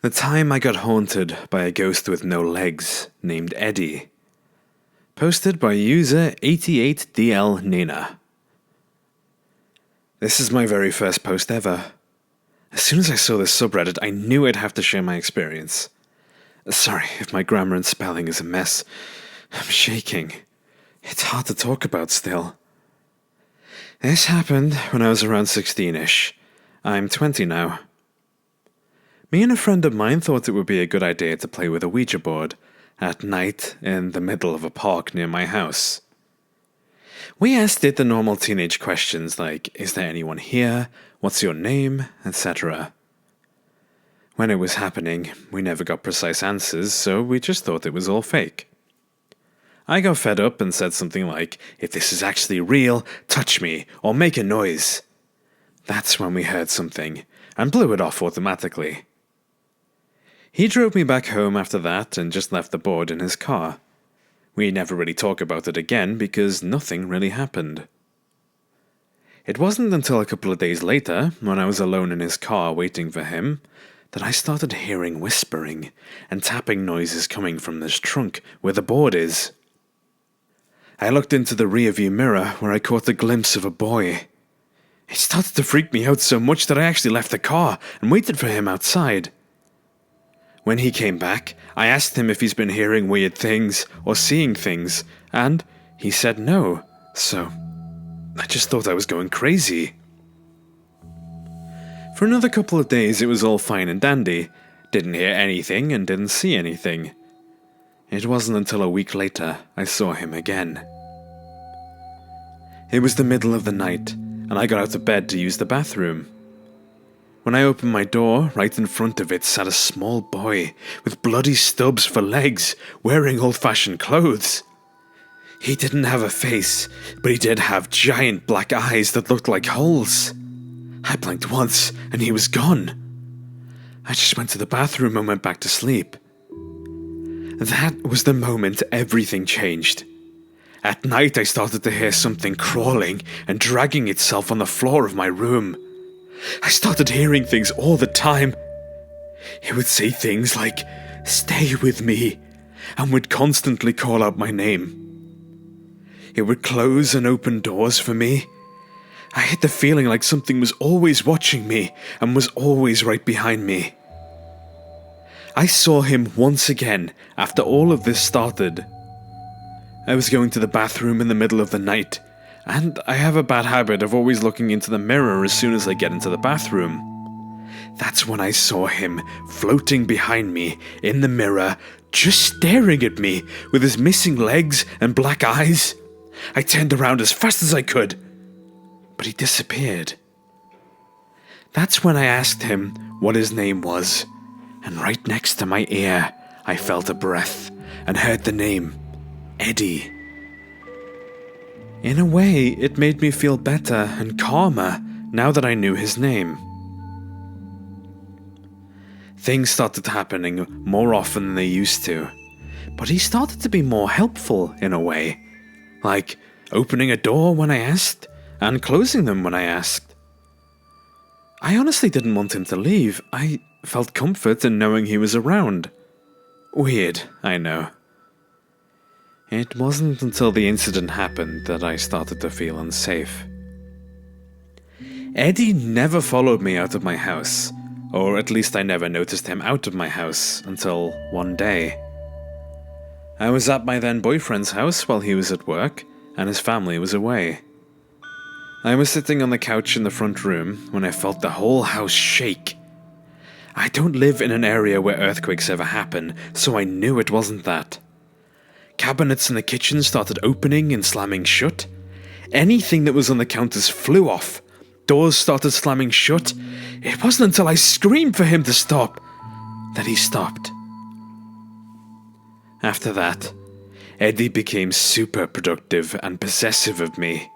The time I got haunted by a ghost with no legs named Eddy. Posted by user 88DL This is my very first post ever. As soon as I saw this subreddit, I knew I'd have to share my experience. Sorry if my grammar and spelling is a mess. I'm shaking. It's hard to talk about still. This happened when I was around 16-ish. I'm 20 now. Me and a friend of mine thought it would be a good idea to play with a Ouija board at night in the middle of a park near my house. We asked it the normal teenage questions like, is there anyone here, what's your name, etc. When it was happening, we never got precise answers, so we just thought it was all fake. I got fed up and said something like, if this is actually real, touch me, or make a noise. That's when we heard something, and blew it off automatically. He drove me back home after that and just left the board in his car. We never really talked about it again because nothing really happened. It wasn't until a couple of days later, when I was alone in his car waiting for him, that I started hearing whispering and tapping noises coming from this trunk where the board is. I looked into the rearview mirror where I caught a glimpse of a boy. It started to freak me out so much that I actually left the car and waited for him outside. When he came back, I asked him if he's been hearing weird things or seeing things, and he said no, so I just thought I was going crazy. For another couple of days it was all fine and dandy, didn't hear anything and didn't see anything. It wasn't until a week later I saw him again. It was the middle of the night, and I got out of bed to use the bathroom. When I opened my door, right in front of it sat a small boy with bloody stubs for legs, wearing old-fashioned clothes. He didn't have a face, but he did have giant black eyes that looked like holes. I blinked once, and he was gone. I just went to the bathroom and went back to sleep. That was the moment everything changed. At night I started to hear something crawling and dragging itself on the floor of my room. I started hearing things all the time. It would say things like, "Stay with me," and would constantly call out my name. It would close and open doors for me. I had the feeling like something was always watching me and was always right behind me. I saw him once again after all of this started. I was going to the bathroom in the middle of the night, and I have a bad habit of always looking into the mirror as soon as I get into the bathroom. That's when I saw him floating behind me in the mirror, just staring at me with his missing legs and black eyes. I turned around as fast as I could, but he disappeared. That's when I asked him what his name was, and right next to my ear I felt a breath and heard the name, Eddy. In a way, it made me feel better and calmer now that I knew his name. Things started happening more often than they used to, but he started to be more helpful in a way, like opening a door when I asked, and closing them when I asked. I honestly didn't want him to leave. I felt comfort in knowing he was around. Weird, I know. It wasn't until the incident happened that I started to feel unsafe. Eddy never followed me out of my house, or at least I never noticed him out of my house until one day. I was at my then boyfriend's house while he was at work, and his family was away. I was sitting on the couch in the front room when I felt the whole house shake. I don't live in an area where earthquakes ever happen, so I knew it wasn't that. Cabinets in the kitchen started opening and slamming shut. Anything that was on the counters flew off. Doors started slamming shut. It wasn't until I screamed for him to stop that he stopped. After that, Eddy became super productive and possessive of me.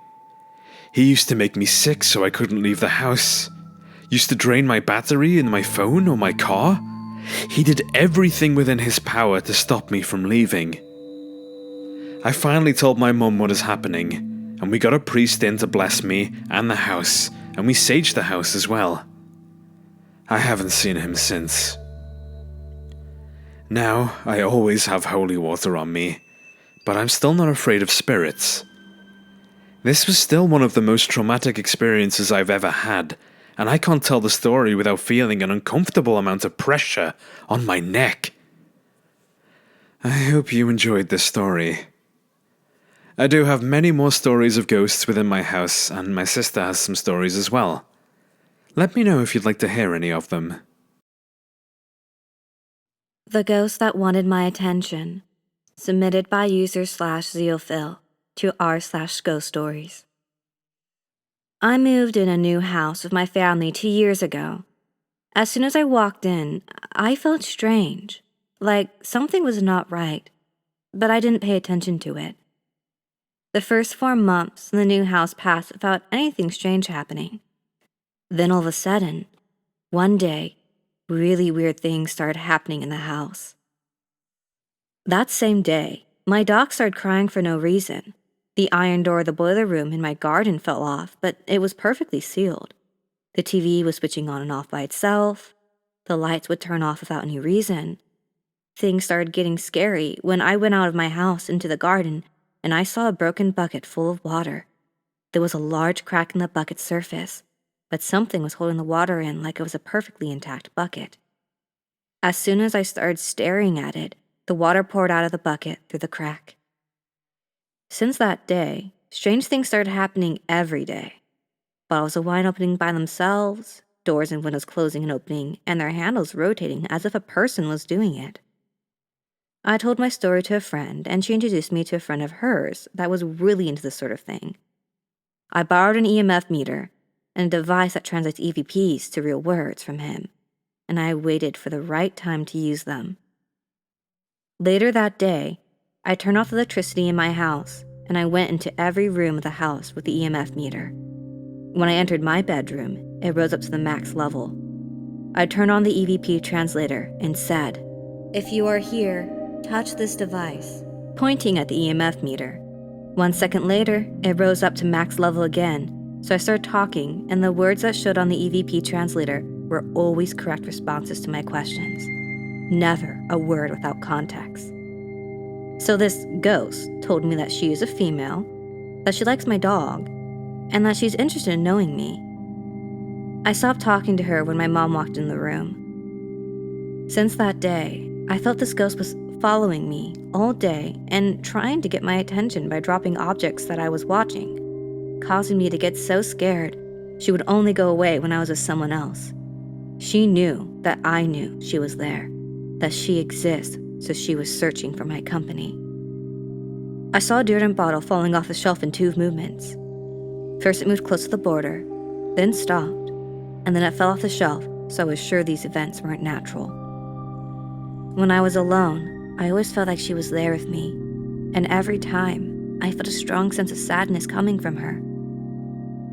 He used to make me sick so I couldn't leave the house. Used to drain my battery in my phone or my car. He did everything within his power to stop me from leaving. I finally told my mum what is happening, and we got a priest in to bless me and the house, and we saged the house as well. I haven't seen him since. Now, I always have holy water on me, but I'm still not afraid of spirits. This was still one of the most traumatic experiences I've ever had, and I can't tell the story without feeling an uncomfortable amount of pressure on my neck. I hope you enjoyed this story. I do have many more stories of ghosts within my house, and my sister has some stories as well. Let me know if you'd like to hear any of them. The Ghost That Wanted My Attention, submitted by user/ZioPhil to r/ghoststories. I moved in a new house with my family 2 years ago. As soon as I walked in, I felt strange, like something was not right, but I didn't pay attention to it. The first 4 months in the new house passed without anything strange happening. Then all of a sudden, one day, really weird things started happening in the house. That same day, my dog started crying for no reason. The iron door of the boiler room in my garden fell off, but it was perfectly sealed. The TV was switching on and off by itself. The lights would turn off without any reason. Things started getting scary when I went out of my house into the garden and I saw a broken bucket full of water. There was a large crack in the bucket's surface, but something was holding the water in like it was a perfectly intact bucket. As soon as I started staring at it, the water poured out of the bucket through the crack. Since that day, strange things started happening every day. Bottles of wine opening by themselves, doors and windows closing and opening, and their handles rotating as if a person was doing it. I told my story to a friend, and she introduced me to a friend of hers that was really into this sort of thing. I borrowed an EMF meter and a device that translates EVPs to real words from him, and I waited for the right time to use them. Later that day, I turned off the electricity in my house, and I went into every room of the house with the EMF meter. When I entered my bedroom, it rose up to the max level. I turned on the EVP translator and said, "If you are here, touch this device," pointing at the EMF meter. 1 second later, it rose up to max level again, so I started talking, and the words that showed on the EVP translator were always correct responses to my questions. Never a word without context. So this ghost told me that she is a female, that she likes my dog, and that she's interested in knowing me. I stopped talking to her when my mom walked in the room. Since that day, I felt this ghost was following me all day and trying to get my attention by dropping objects that I was watching, causing me to get so scared she would only go away when I was with someone else. She knew that I knew she was there, that she exists, so she was searching for my company. I saw a deodorant bottle falling off the shelf in 2 movements. First it moved close to the border, then stopped, and then it fell off the shelf, so I was sure these events weren't natural. When I was alone, I always felt like she was there with me, and every time, I felt a strong sense of sadness coming from her.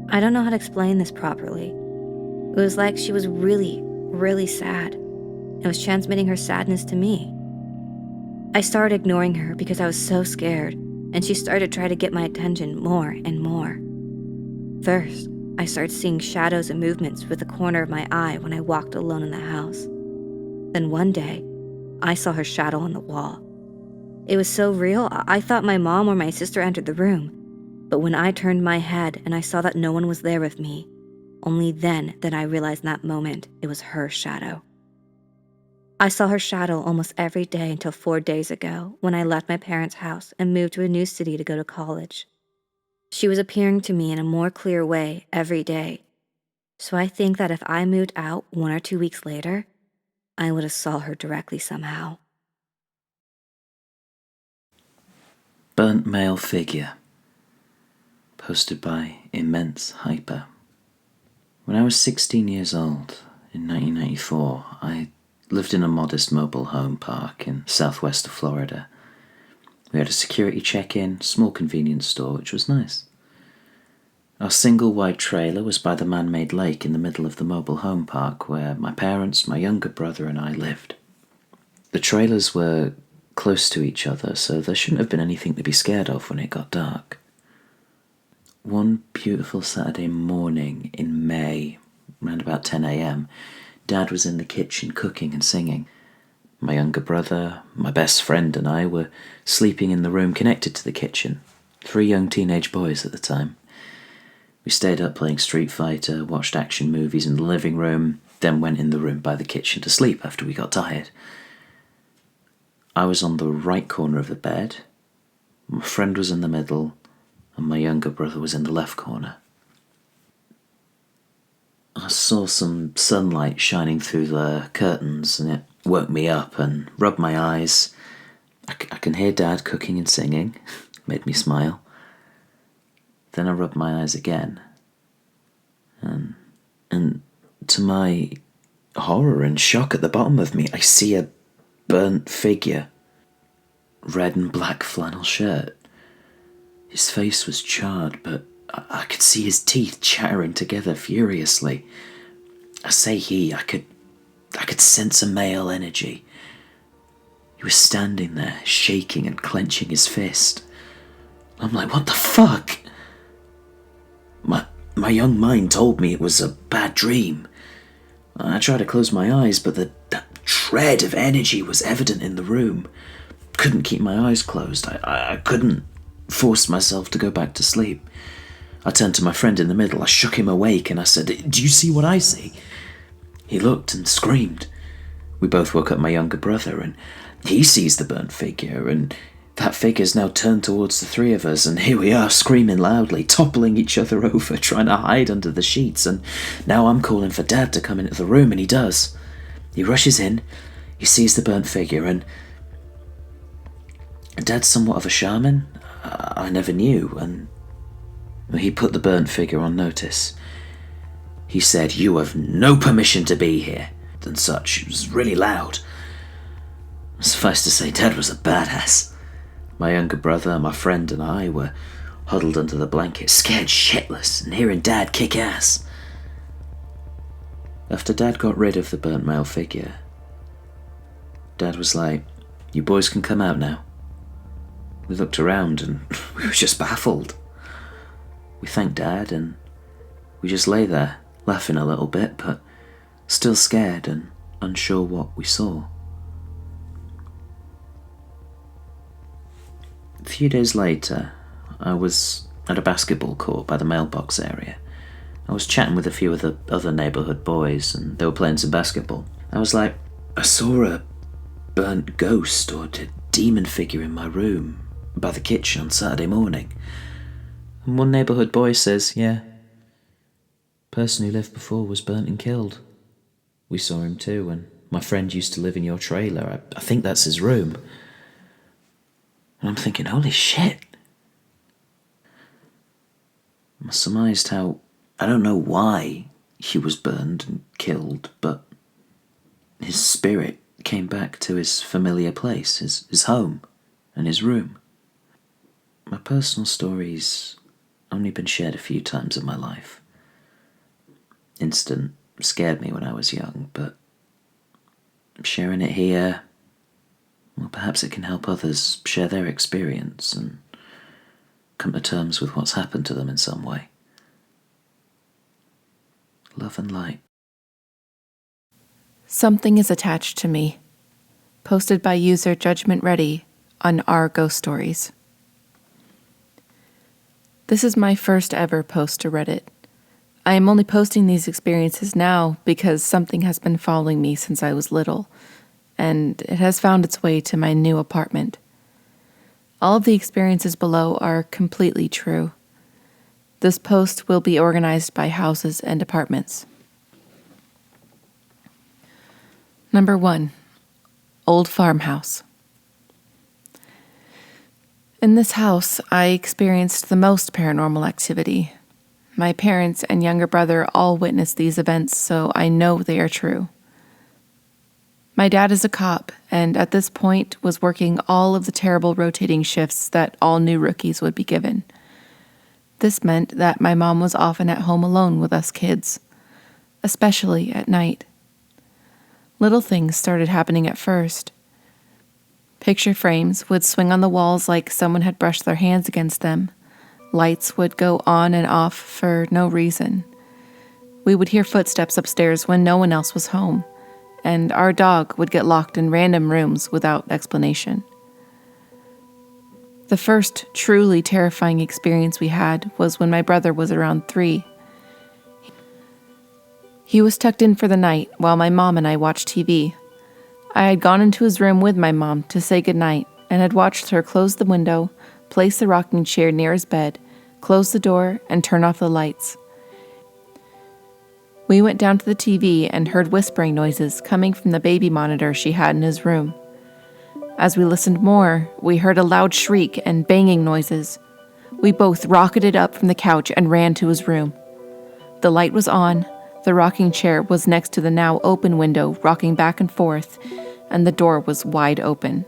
I don't know how to explain this properly. It was like she was really, really sad, and was transmitting her sadness to me. I started ignoring her because I was so scared, and she started to try to get my attention more and more. First, I started seeing shadows and movements with the corner of my eye when I walked alone in the house. Then one day, I saw her shadow on the wall. It was so real, I thought my mom or my sister entered the room. But when I turned my head and I saw that no one was there with me, only then did I realize in that moment it was her shadow. I saw her shadow almost every day until 4 days ago when I left my parents' house and moved to a new city to go to college. She was appearing to me in a more clear way every day. So I think that if I moved out 1 or 2 weeks later, I would have saw her directly somehow. Burnt male figure. Posted by Immense Hyper. When I was 16 years old, in 1994, I lived in a modest mobile home park in southwest of Florida. We had a security check-in, small convenience store, which was nice. Our single white trailer was by the man-made lake in the middle of the mobile home park where my parents, my younger brother, and I lived. The trailers were close to each other, so there shouldn't have been anything to be scared of when it got dark. One beautiful Saturday morning in May, around about 10 a.m, Dad was in the kitchen cooking and singing. My younger brother, my best friend, and I were sleeping in the room connected to the kitchen. 3 young teenage boys at the time. We stayed up playing Street Fighter, watched action movies in the living room, then went in the room by the kitchen to sleep after we got tired. I was on the right corner of the bed, my friend was in the middle, and my younger brother was in the left corner. I saw some sunlight shining through the curtains, and it woke me up and rubbed my eyes. I can hear Dad cooking and singing. Made me smile. Then I rubbed my eyes again. And to my horror and shock, at the bottom of me, I see a burnt figure. Red and black flannel shirt. His face was charred, but I could see his teeth chattering together furiously. I say he, I could sense a male energy. He was standing there, shaking and clenching his fist. I'm like, what the fuck? My young mind told me it was a bad dream. I tried to close my eyes, but that dread of energy was evident in the room. Couldn't keep my eyes closed. I couldn't force myself to go back to sleep. I turned to my friend in the middle. I shook him awake and I said, "Do you see what I see?" He looked and screamed. We both woke up my younger brother, and he sees the burnt figure, and that figure's now turned towards the 3 of us, and here we are screaming loudly, toppling each other over, trying to hide under the sheets, and now I'm calling for Dad to come into the room, and he does. He rushes in, he sees the burnt figure, and Dad's somewhat of a shaman. I never knew, and he put the burnt figure on notice. He said, "You have no permission to be here," and such. It was really loud. Suffice to say, Dad was a badass. My younger brother, my friend, and I were huddled under the blanket, scared shitless, and hearing Dad kick ass. After Dad got rid of the burnt male figure, Dad was like, "You boys can come out now." We looked around and we were just baffled. We thanked Dad and we just lay there, laughing a little bit, but still scared and unsure what we saw. A few days later, I was at a basketball court by the mailbox area. I was chatting with a few of the other neighbourhood boys and they were playing some basketball. I was like, "I saw a burnt ghost or a demon figure in my room by the kitchen on Saturday morning." And one neighbourhood boy says, "Yeah, person who lived before was burnt and killed. We saw him too, and my friend used to live in your trailer. I think that's his room." And I'm thinking, holy shit. I surmised how, I don't know why he was burned and killed, but his spirit came back to his familiar place, his home and his room. My personal story's only been shared a few times in my life. Instant scared me when I was young, but sharing it here, well, perhaps it can help others share their experience and come to terms with what's happened to them in some way. Love and light. Something is attached to me. Posted by user Judgment Ready on our Ghost Stories. This is my first ever post to Reddit. I am only posting these experiences now because something has been following me since I was little, and it has found its way to my new apartment. All of the experiences below are completely true. This post will be organized by houses and apartments. Number 1. Old farmhouse. In this house, I experienced the most paranormal activity. My parents and younger brother all witnessed these events, so I know they are true. My dad is a cop, and at this point was working all of the terrible rotating shifts that all new rookies would be given. This meant that my mom was often at home alone with us kids, especially at night. Little things started happening at first. Picture frames would swing on the walls like someone had brushed their hands against them. Lights would go on and off for no reason. We would hear footsteps upstairs when no one else was home, and our dog would get locked in random rooms without explanation. The first truly terrifying experience we had was when my brother was around 3. He was tucked in for the night while my mom and I watched TV. I had gone into his room with my mom to say goodnight and had watched her close the window, place the rocking chair near his bed, close the door, and turn off the lights. We went down to the TV and heard whispering noises coming from the baby monitor she had in his room. As we listened more, we heard a loud shriek and banging noises. We both rocketed up from the couch and ran to his room. The light was on, the rocking chair was next to the now open window, rocking back and forth, and the door was wide open.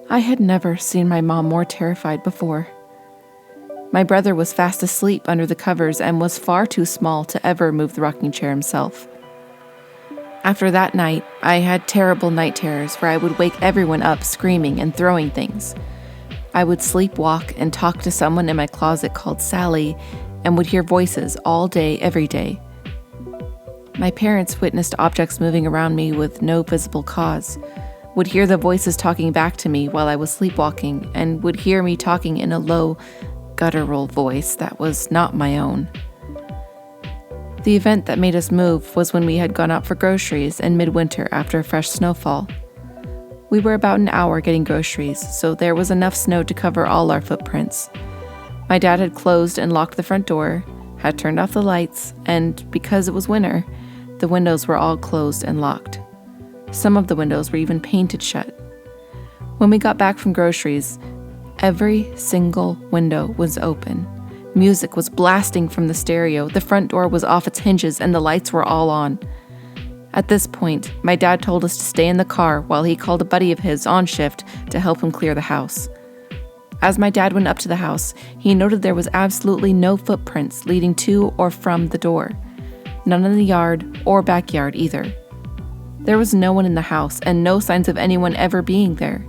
I had never seen my mom more terrified before. My brother was fast asleep under the covers and was far too small to ever move the rocking chair himself. After that night, I had terrible night terrors where I would wake everyone up screaming and throwing things. I would sleepwalk and talk to someone in my closet called Sally and would hear voices all day, every day. My parents witnessed objects moving around me with no visible cause, would hear the voices talking back to me while I was sleepwalking, and would hear me talking in a low, guttural voice that was not my own. The event that made us move was when we had gone out for groceries in midwinter after a fresh snowfall. We were about an hour getting groceries, so there was enough snow to cover all our footprints. My dad had closed and locked the front door, had turned off the lights, and because it was winter, the windows were all closed and locked. Some of the windows were even painted shut. When we got back from groceries, every single window was open. Music was blasting from the stereo, the front door was off its hinges, and the lights were all on. At this point, my dad told us to stay in the car while he called a buddy of his on shift to help him clear the house. As my dad went up to the house, he noted there was absolutely no footprints leading to or from the door. None in the yard or backyard either. There was no one in the house and no signs of anyone ever being there.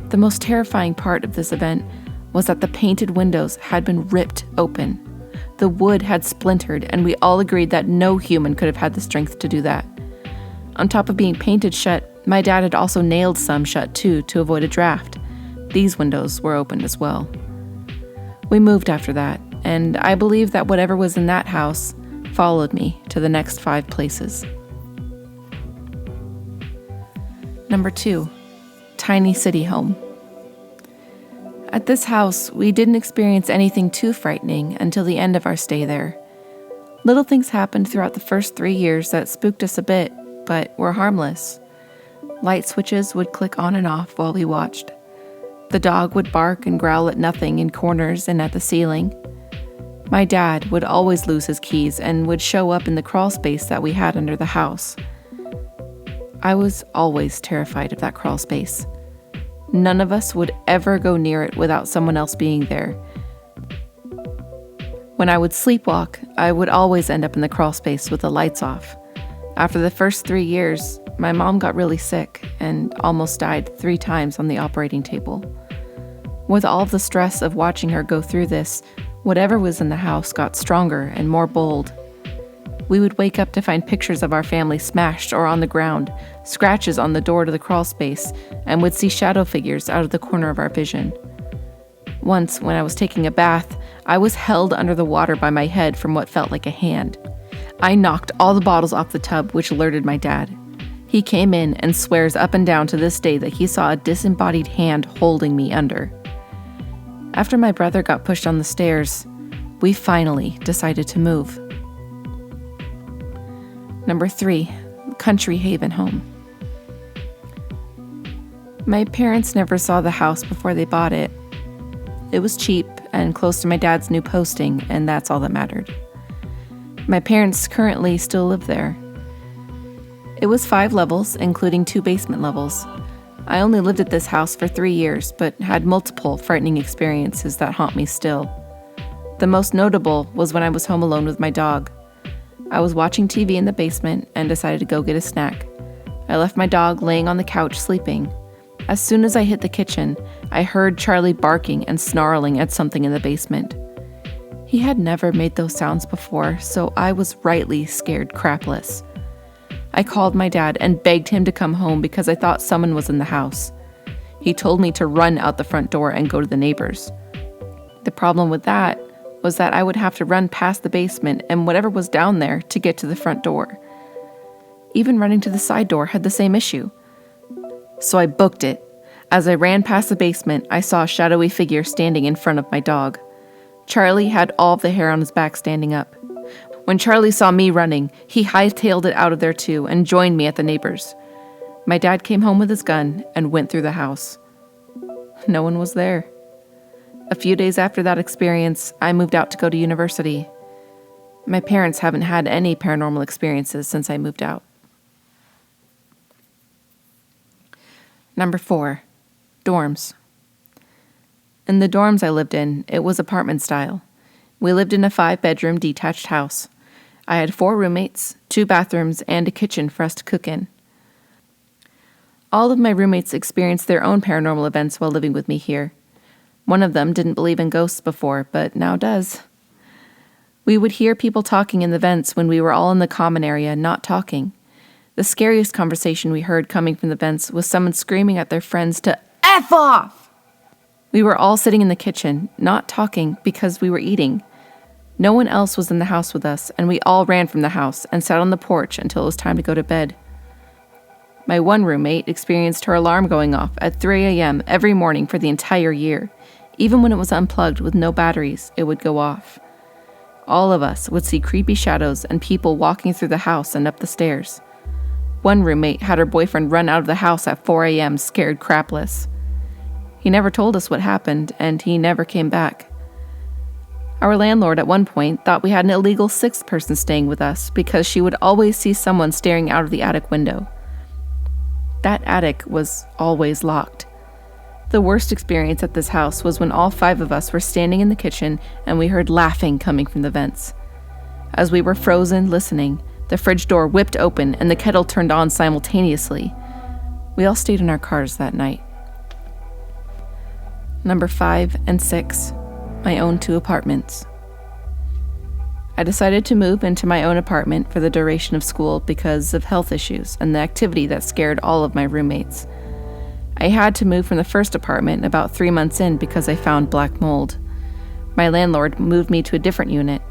The most terrifying part of this event was that the painted windows had been ripped open. The wood had splintered, and we all agreed that no human could have had the strength to do that. On top of being painted shut, my dad had also nailed some shut too to avoid a draft. These windows were opened as well. We moved after that, and I believe that whatever was in that house followed me to the next 5 places. Number 2, tiny city home. At this house, we didn't experience anything too frightening until the end of our stay there. Little things happened throughout the first 3 years that spooked us a bit, but were harmless. Light switches would click on and off while we watched. The dog would bark and growl at nothing in corners and at the ceiling. My dad would always lose his keys and would show up in the crawl space that we had under the house. I was always terrified of that crawl space. None of us would ever go near it without someone else being there. When I would sleepwalk, I would always end up in the crawl space with the lights off. After the first 3 years, my mom got really sick and almost died 3 times on the operating table. With all of the stress of watching her go through this, whatever was in the house got stronger and more bold. We would wake up to find pictures of our family smashed or on the ground, scratches on the door to the crawl space, and would see shadow figures out of the corner of our vision. Once, when I was taking a bath, I was held under the water by my head from what felt like a hand. I knocked all the bottles off the tub, which alerted my dad. He came in and swears up and down to this day that he saw a disembodied hand holding me under. After my brother got pushed on the stairs, we finally decided to move. Number 3, country haven home. My parents never saw the house before they bought it. It was cheap and close to my dad's new posting, and that's all that mattered. My parents currently still live there. It was 5 levels, including 2 basement levels. I only lived at this house for 3 years, but had multiple frightening experiences that haunt me still. The most notable was when I was home alone with my dog. I was watching TV in the basement and decided to go get a snack. I left my dog laying on the couch sleeping. As soon as I hit the kitchen, I heard Charlie barking and snarling at something in the basement. He had never made those sounds before, so I was rightly scared crapless. I called my dad and begged him to come home because I thought someone was in the house. He told me to run out the front door and go to the neighbors. The problem with that was that I would have to run past the basement and whatever was down there to get to the front door. Even running to the side door had the same issue. So I booked it. As I ran past the basement, I saw a shadowy figure standing in front of my dog. Charlie had all of the hair on his back standing up. When Charlie saw me running, he hightailed it out of there too and joined me at the neighbors. My dad came home with his gun and went through the house. No one was there. A few days after that experience, I moved out to go to university. My parents haven't had any paranormal experiences since I moved out. Number 4. Dorms. In the dorms I lived in, it was apartment style. We lived in a 5-bedroom detached house. I had 4 roommates, 2 bathrooms, and a kitchen for us to cook in. All of my roommates experienced their own paranormal events while living with me here. One of them didn't believe in ghosts before, but now does. We would hear people talking in the vents when we were all in the common area, not talking. The scariest conversation we heard coming from the vents was someone screaming at their friends to F off! We were all sitting in the kitchen, not talking because we were eating. No one else was in the house with us, and we all ran from the house and sat on the porch until it was time to go to bed. My one roommate experienced her alarm going off at 3 a.m. every morning for the entire year. Even when it was unplugged with no batteries, it would go off. All of us would see creepy shadows and people walking through the house and up the stairs. One roommate had her boyfriend run out of the house at 4 a.m. scared crapless. He never told us what happened, and he never came back. Our landlord at one point thought we had an illegal 6th person staying with us because she would always see someone staring out of the attic window. That attic was always locked. The worst experience at this house was when all 5 of us were standing in the kitchen and we heard laughing coming from the vents. As we were frozen listening, the fridge door whipped open and the kettle turned on simultaneously. We all stayed in our cars that night. Number 5 and 6, my own 2 apartments. I decided to move into my own apartment for the duration of school because of health issues and the activity that scared all of my roommates. I had to move from the first apartment about 3 months in because I found black mold. My landlord moved me to a different unit.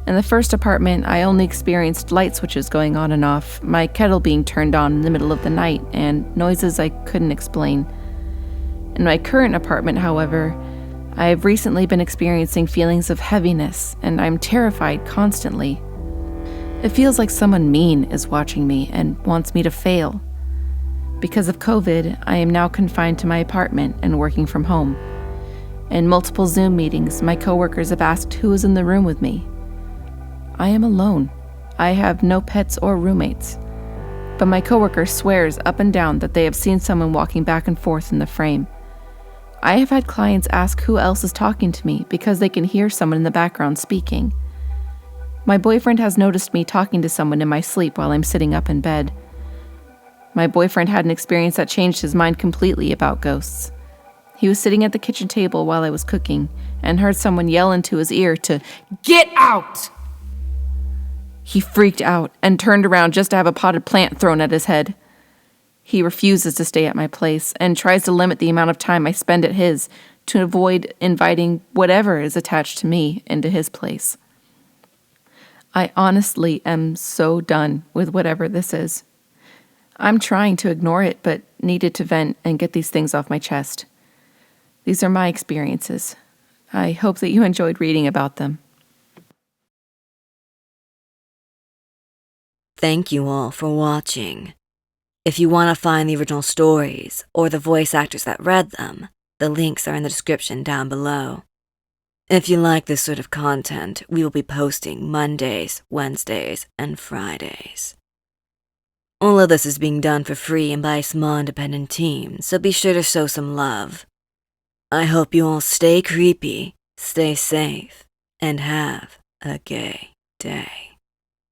In the first apartment, I only experienced light switches going on and off, my kettle being turned on in the middle of the night, and noises I couldn't explain. In my current apartment, however, I have recently been experiencing feelings of heaviness, and I'm terrified constantly. It feels like someone mean is watching me and wants me to fail. Because of COVID, I am now confined to my apartment and working from home. In multiple Zoom meetings, my coworkers have asked who is in the room with me. I am alone. I have no pets or roommates. But my coworker swears up and down that they have seen someone walking back and forth in the frame. I have had clients ask who else is talking to me because they can hear someone in the background speaking. My boyfriend has noticed me talking to someone in my sleep while I'm sitting up in bed. My boyfriend had an experience that changed his mind completely about ghosts. He was sitting at the kitchen table while I was cooking and heard someone yell into his ear to "Get out!" He freaked out and turned around just to have a potted plant thrown at his head. He refuses to stay at my place and tries to limit the amount of time I spend at his to avoid inviting whatever is attached to me into his place. I honestly am so done with whatever this is. I'm trying to ignore it, but needed to vent and get these things off my chest. These are my experiences. I hope that you enjoyed reading about them. Thank you all for watching. If you want to find the original stories or the voice actors that read them, the links are in the description down below. If you like this sort of content, we will be posting Mondays, Wednesdays, and Fridays. All of this is being done for free and by a small independent team, so be sure to show some love. I hope you all stay creepy, stay safe, and have a gay day.